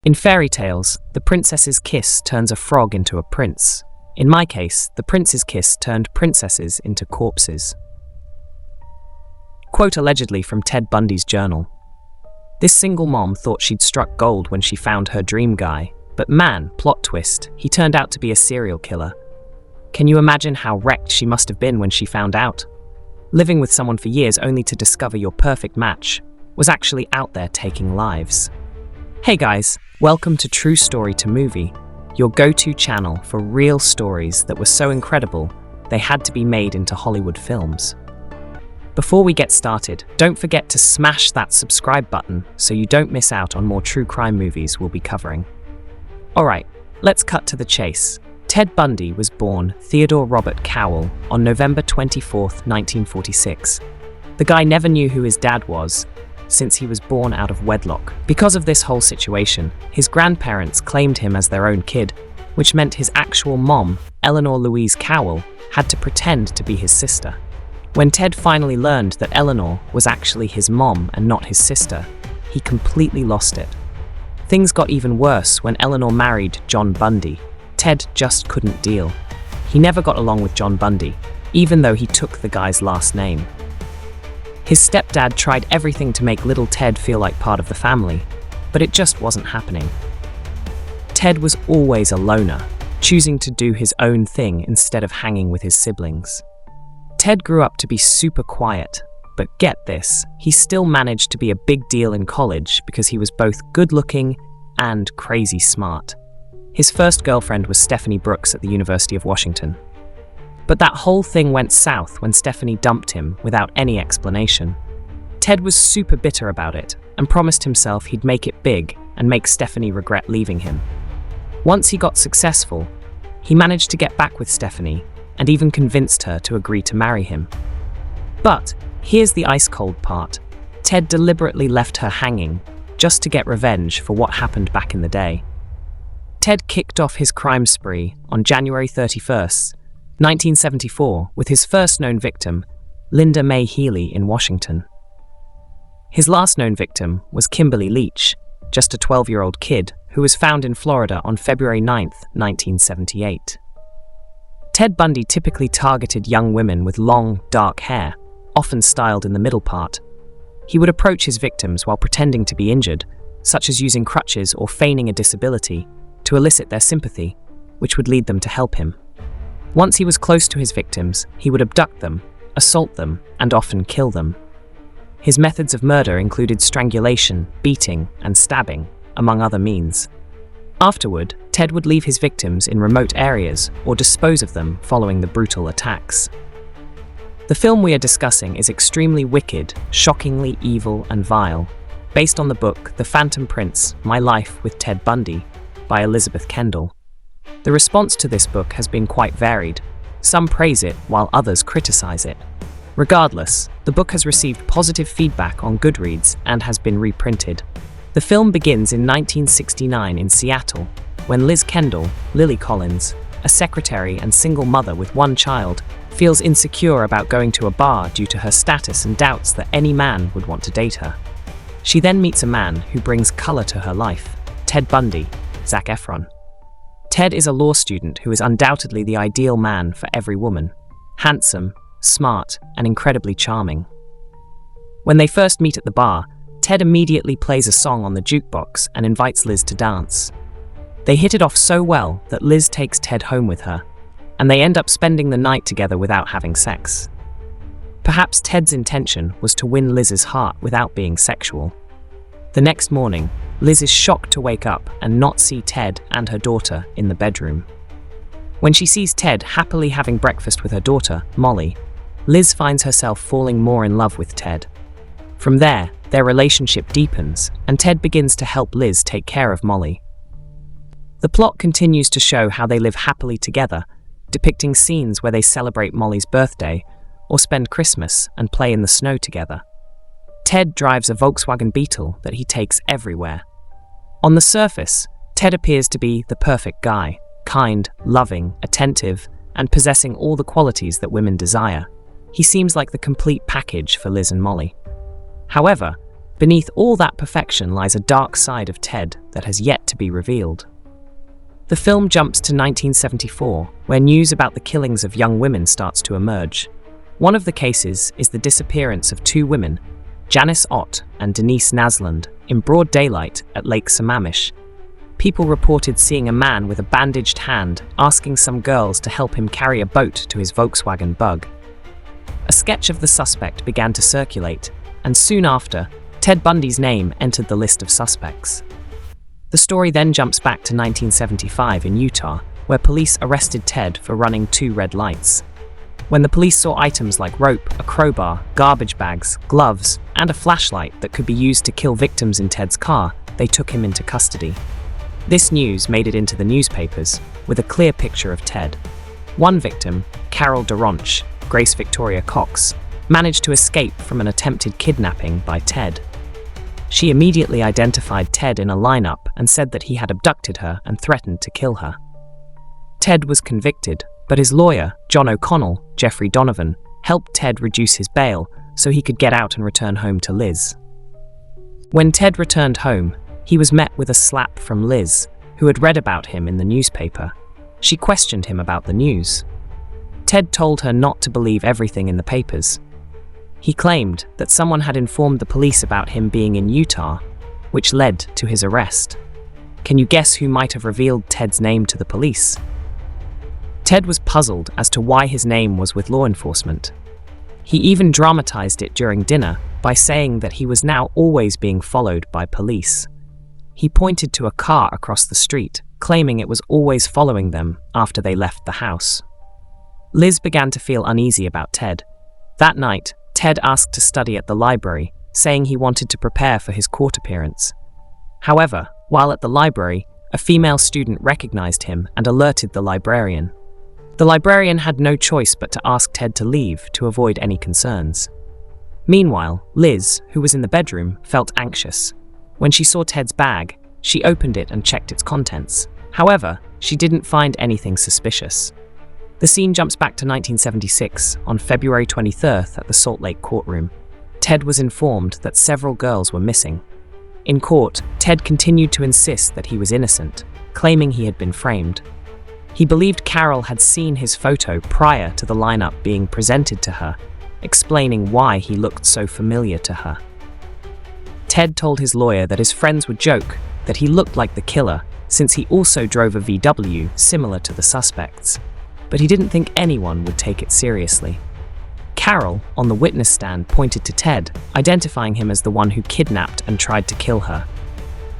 In fairy tales, the princess's kiss turns a frog into a prince. In my case, the prince's kiss turned princesses into corpses. Quote allegedly from Ted Bundy's journal. This single mom thought she'd struck gold when she found her dream guy, but man, plot twist, he turned out to be a serial killer. Can you imagine how wrecked she must have been when she found out? Living with someone for years only to discover your perfect match was actually out there taking lives. Hey guys, welcome to True Story to Movie, your go-to channel for real stories that were so incredible they had to be made into Hollywood films. Before we get started, don't forget to smash that subscribe button so you don't miss out on more true crime movies we'll be covering. Alright, let's cut to the chase. Ted Bundy was born Theodore Robert Cowell on November 24, 1946. The guy never knew who his dad was, since he was born out of wedlock. Because of this whole situation, his grandparents claimed him as their own kid, which meant his actual mom, Eleanor Louise Cowell, had to pretend to be his sister. When Ted finally learned that Eleanor was actually his mom and not his sister, he completely lost it. Things got even worse when Eleanor married John Bundy. Ted just couldn't deal. He never got along with John Bundy, even though he took the guy's last name. His stepdad tried everything to make little Ted feel like part of the family, but it just wasn't happening. Ted was always a loner, choosing to do his own thing instead of hanging with his siblings. Ted grew up to be super quiet, but get this, he still managed to be a big deal in college because he was both good-looking and crazy smart. His first girlfriend was Stephanie Brooks at the University of Washington. But that whole thing went south when Stephanie dumped him without any explanation. Ted was super bitter about it and promised himself he'd make it big and make Stephanie regret leaving him. Once he got successful, he managed to get back with Stephanie and even convinced her to agree to marry him. But here's the ice-cold part. Ted deliberately left her hanging just to get revenge for what happened back in the day. Ted kicked off his crime spree on January 31st, 1974, with his first known victim, Linda Mae Healy in Washington. His last known victim was Kimberly Leach, just a 12-year-old kid who was found in Florida on February 9, 1978. Ted Bundy typically targeted young women with long, dark hair, often styled in the middle part. He would approach his victims while pretending to be injured, such as using crutches or feigning a disability, to elicit their sympathy, which would lead them to help him. Once he was close to his victims, he would abduct them, assault them, and often kill them. His methods of murder included strangulation, beating, and stabbing, among other means. Afterward, Ted would leave his victims in remote areas or dispose of them following the brutal attacks. The film we are discussing is extremely wicked, shockingly evil, and vile, based on the book The Phantom Prince: My Life with Ted Bundy by Elizabeth Kendall. The response to this book has been quite varied. Some praise it while others criticize it. Regardless, the book has received positive feedback on Goodreads and has been reprinted. The film begins in 1969 in Seattle, when Liz Kendall, Lily Collins, a secretary and single mother with one child, feels insecure about going to a bar due to her status and doubts that any man would want to date her. She then meets a man who brings color to her life, Ted Bundy, Zac Efron. Ted is a law student who is undoubtedly the ideal man for every woman, handsome, smart, and incredibly charming. When they first meet at the bar, Ted immediately plays a song on the jukebox and invites Liz to dance. They hit it off so well that Liz takes Ted home with her, and they end up spending the night together without having sex. Perhaps Ted's intention was to win Liz's heart without being sexual. The next morning, Liz is shocked to wake up and not see Ted and her daughter in the bedroom. When she sees Ted happily having breakfast with her daughter, Molly, Liz finds herself falling more in love with Ted. From there, their relationship deepens, and Ted begins to help Liz take care of Molly. The plot continues to show how they live happily together, depicting scenes where they celebrate Molly's birthday or spend Christmas and play in the snow together. Ted drives a Volkswagen Beetle that he takes everywhere. On the surface, Ted appears to be the perfect guy, kind, loving, attentive, and possessing all the qualities that women desire. He seems like the complete package for Liz and Molly. However, beneath all that perfection lies a dark side of Ted that has yet to be revealed. The film jumps to 1974, where news about the killings of young women starts to emerge. One of the cases is the disappearance of two women, Janice Ott and Denise Nasland, in broad daylight at Lake Sammamish. People reported seeing a man with a bandaged hand asking some girls to help him carry a boat to his Volkswagen Bug. A sketch of the suspect began to circulate, and soon after, Ted Bundy's name entered the list of suspects. The story then jumps back to 1975 in Utah, where police arrested Ted for running 2 red lights. When the police saw items like rope, a crowbar, garbage bags, gloves, and a flashlight that could be used to kill victims in Ted's car, they took him into custody. This news made it into the newspapers, with a clear picture of Ted. One victim, Carol DeRonch, Grace Victoria Cox, managed to escape from an attempted kidnapping by Ted. She immediately identified Ted in a lineup and said that he had abducted her and threatened to kill her. Ted was convicted, but his lawyer, John O'Connell, Jeffrey Donovan, helped Ted reduce his bail so he could get out and return home to Liz. When Ted returned home, he was met with a slap from Liz, who had read about him in the newspaper. She questioned him about the news. Ted told her not to believe everything in the papers. He claimed that someone had informed the police about him being in Utah, which led to his arrest. Can you guess who might have revealed Ted's name to the police? Ted was puzzled as to why his name was with law enforcement. He even dramatized it during dinner by saying that he was now always being followed by police. He pointed to a car across the street, claiming it was always following them after they left the house. Liz began to feel uneasy about Ted. That night, Ted asked to study at the library, saying he wanted to prepare for his court appearance. However, while at the library, a female student recognized him and alerted the librarian. The librarian had no choice but to ask Ted to leave to avoid any concerns. Meanwhile, Liz, who was in the bedroom, felt anxious. When she saw Ted's bag, she opened it and checked its contents. However, she didn't find anything suspicious. The scene jumps back to 1976, on February 23rd at the Salt Lake courtroom. Ted was informed that several girls were missing. In court, Ted continued to insist that he was innocent, claiming he had been framed. He believed Carol had seen his photo prior to the lineup being presented to her, explaining why he looked so familiar to her. Ted told his lawyer that his friends would joke that he looked like the killer since he also drove a VW similar to the suspects, but he didn't think anyone would take it seriously. Carol, on the witness stand, pointed to Ted, identifying him as the one who kidnapped and tried to kill her.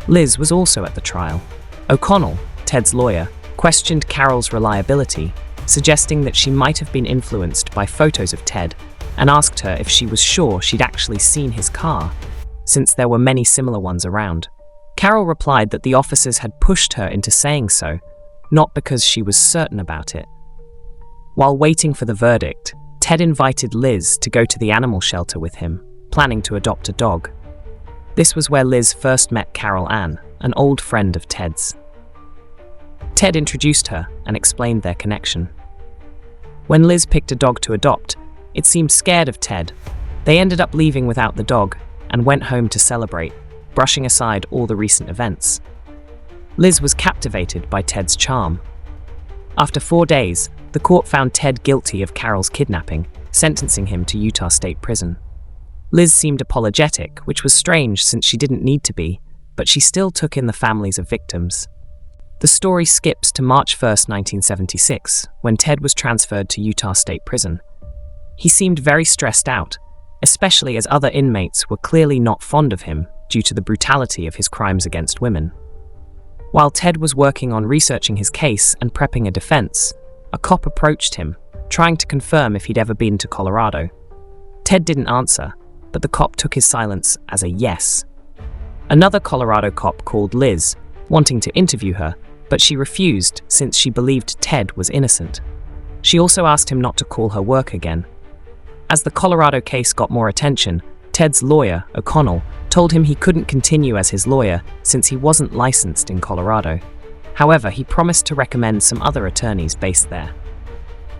Liz was also at the trial. O'Connell, Ted's lawyer, questioned Carol's reliability, suggesting that she might have been influenced by photos of Ted, and asked her if she was sure she'd actually seen his car, since there were many similar ones around. Carol replied that the officers had pushed her into saying so, not because she was certain about it. While waiting for the verdict, Ted invited Liz to go to the animal shelter with him, planning to adopt a dog. This was where Liz first met Carol Ann, an old friend of Ted's. Ted introduced her and explained their connection. When Liz picked a dog to adopt, it seemed scared of Ted. They ended up leaving without the dog and went home to celebrate, brushing aside all the recent events. Liz was captivated by Ted's charm. After 4 days, the court found Ted guilty of Carol's kidnapping, sentencing him to Utah State Prison. Liz seemed apologetic, which was strange since she didn't need to be, but she still took in the families of victims. The story skips to March 1, 1976, when Ted was transferred to Utah State Prison. He seemed very stressed out, especially as other inmates were clearly not fond of him due to the brutality of his crimes against women. While Ted was working on researching his case and prepping a defense, a cop approached him, trying to confirm if he'd ever been to Colorado. Ted didn't answer, but the cop took his silence as a yes. Another Colorado cop called Liz, wanting to interview her, but she refused since she believed Ted was innocent. She also asked him not to call her work again. As the Colorado case got more attention, Ted's lawyer, O'Connell, told him he couldn't continue as his lawyer since he wasn't licensed in Colorado. However, he promised to recommend some other attorneys based there.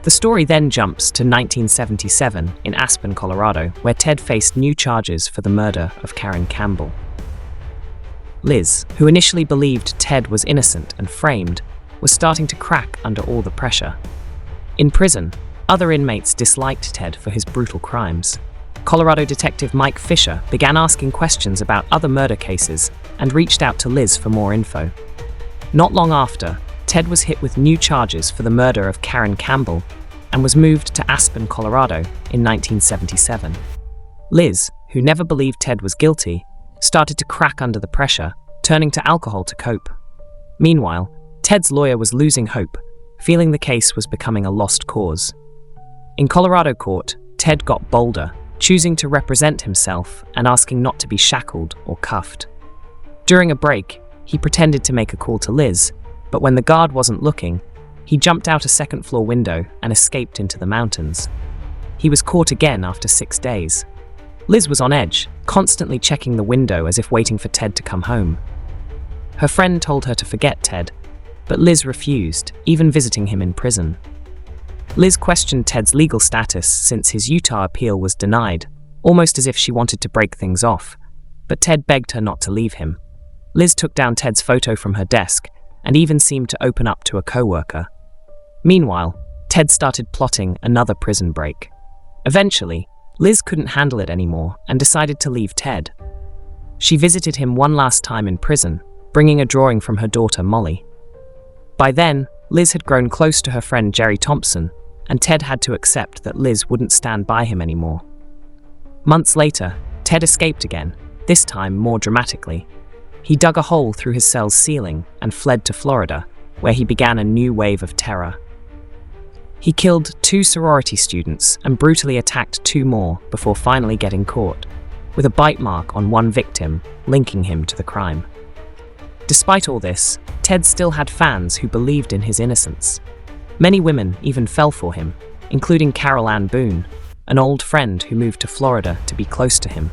The story then jumps to 1977 in Aspen, Colorado, where Ted faced new charges for the murder of Karen Campbell. Liz, who initially believed Ted was innocent and framed, was starting to crack under all the pressure. In prison, other inmates disliked Ted for his brutal crimes. Colorado detective Mike Fisher began asking questions about other murder cases and reached out to Liz for more info. Not long after, Ted was hit with new charges for the murder of Karen Campbell and was moved to Aspen, Colorado in 1977. Liz, who never believed Ted was guilty, started to crack under the pressure, turning to alcohol to cope. Meanwhile, Ted's lawyer was losing hope, feeling the case was becoming a lost cause. In Colorado court, Ted got bolder, choosing to represent himself and asking not to be shackled or cuffed. During a break, he pretended to make a call to Liz, but when the guard wasn't looking, he jumped out a second-floor window and escaped into the mountains. He was caught again after 6 days. Liz was on edge, constantly checking the window as if waiting for Ted to come home. Her friend told her to forget Ted, but Liz refused, even visiting him in prison. Liz questioned Ted's legal status since his Utah appeal was denied, almost as if she wanted to break things off, but Ted begged her not to leave him. Liz took down Ted's photo from her desk and even seemed to open up to a co-worker. Meanwhile, Ted started plotting another prison break. Eventually, Liz couldn't handle it anymore and decided to leave Ted. She visited him one last time in prison, bringing a drawing from her daughter Molly. By then, Liz had grown close to her friend Jerry Thompson, and Ted had to accept that Liz wouldn't stand by him anymore. Months later, Ted escaped again, this time more dramatically. He dug a hole through his cell's ceiling and fled to Florida, where he began a new wave of terror. He killed 2 sorority students and brutally attacked 2 more before finally getting caught, with a bite mark on one victim linking him to the crime. Despite all this, Ted still had fans who believed in his innocence. Many women even fell for him, including Carol Ann Boone, an old friend who moved to Florida to be close to him.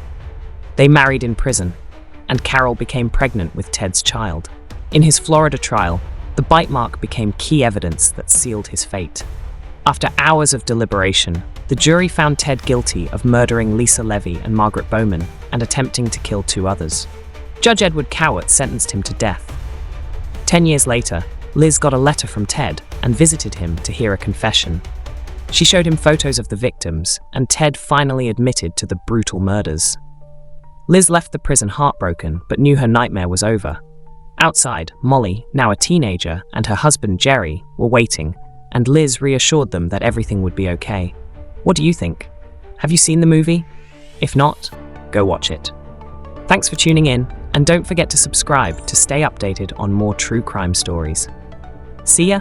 They married in prison, and Carol became pregnant with Ted's child. In his Florida trial, the bite mark became key evidence that sealed his fate. After hours of deliberation, the jury found Ted guilty of murdering Lisa Levy and Margaret Bowman and attempting to kill 2 others. Judge Edward Cowart sentenced him to death. 10 years later, Liz got a letter from Ted and visited him to hear a confession. She showed him photos of the victims, and Ted finally admitted to the brutal murders. Liz left the prison heartbroken, but knew her nightmare was over. Outside, Molly, now a teenager, and her husband Jerry were waiting, and Liz reassured them that everything would be okay. What do you think? Have you seen the movie? If not, go watch it. Thanks for tuning in, and don't forget to subscribe to stay updated on more true crime stories. See ya!